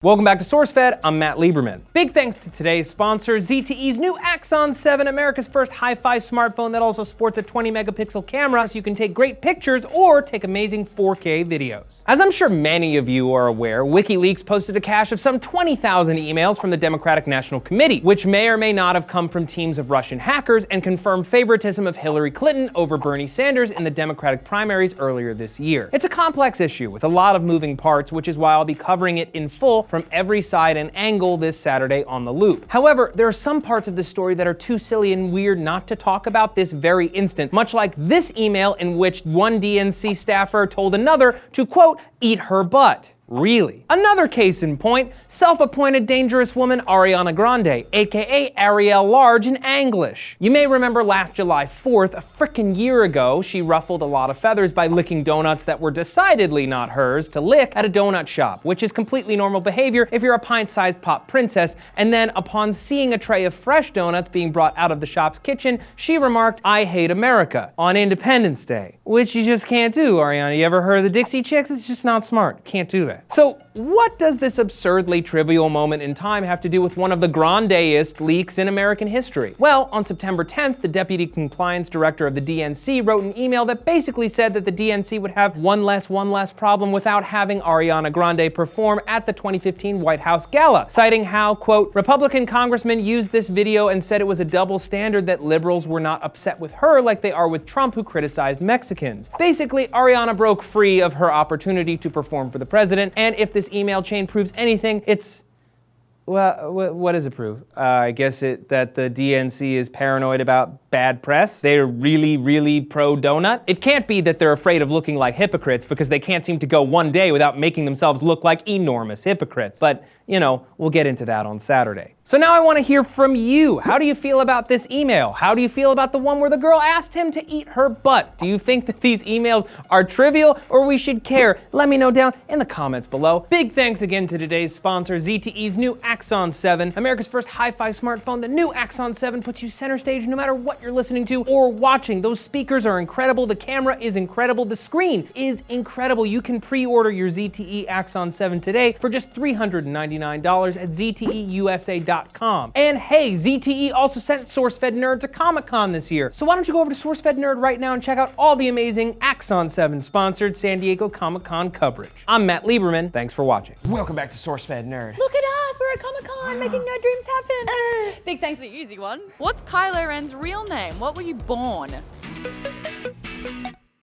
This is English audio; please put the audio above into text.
Welcome back to SourceFed, I'm Matt Lieberman. Big thanks to today's sponsor, ZTE's new Axon 7, America's first hi-fi smartphone that also sports a 20-megapixel camera so you can take great pictures or take amazing 4K videos. As I'm sure many of you are aware, WikiLeaks posted a cache of some 20,000 emails from the Democratic National Committee, which may or may not have come from teams of Russian hackers and confirmed favoritism of Hillary Clinton over Bernie Sanders in the Democratic primaries earlier this year. It's a complex issue with a lot of moving parts, which is why I'll be covering it in full from every side and angle this Saturday on The Loop. However, there are some parts of this story that are too silly and weird not to talk about this very instant, much like this email in which one DNC staffer told another to, quote, eat her butt. Really? Another case in point, self-appointed dangerous woman Ariana Grande, aka Ariel Large in English. You may remember last July 4th, a frickin' year ago, she ruffled a lot of feathers by licking donuts that were decidedly not hers to lick at a donut shop, which is completely normal behavior if you're a pint-sized pop princess, and then upon seeing a tray of fresh donuts being brought out of the shop's kitchen, she remarked, "I hate America," on Independence Day. Which you just can't do, Ariana. You ever heard of the Dixie Chicks? It's just not smart. Can't do that. So, what does this absurdly trivial moment in time have to do with one of the grandeest leaks in American history? Well, on September 10th, the Deputy Compliance Director of the DNC wrote an email that basically said that the DNC would have one less problem without having Ariana Grande perform at the 2015 White House Gala, citing how, quote, Republican congressmen used this video and said it was a double standard that liberals were not upset with her like they are with Trump, who criticized Mexicans. Basically, Ariana broke free of her opportunity to perform for the president, and if this email chain proves anything, it's, well, what does it prove? I guess that the DNC is paranoid about bad press. They're really pro-donut. It can't be that they're afraid of looking like hypocrites because they can't seem to go one day without making themselves look like enormous hypocrites. But, you know, we'll get into that on Saturday. So now I want to hear from you. How do you feel about this email? How do you feel about the one where the girl asked him to eat her butt? Do you think that these emails are trivial or we should care? Let me know down in the comments below. Big thanks again to today's sponsor, ZTE's new Axon 7, America's first hi-fi smartphone. The new Axon 7 puts you center stage no matter what you're listening to or watching. Those speakers are incredible. The camera is incredible. The screen is incredible. You can pre-order your ZTE Axon 7 today for just $399 at ZTEUSA.com. And hey, ZTE also sent SourceFed Nerd to Comic-Con this year. So why don't you go over to SourceFed Nerd right now and check out all the amazing Axon 7 sponsored San Diego Comic-Con coverage. I'm Matt Lieberman. Thanks for watching. Welcome back to SourceFed Nerd. Look at us, we're at Comic-Con making nerd dreams happen. Big thanks to the easy one. What's Kylo Ren's real name? What were you born?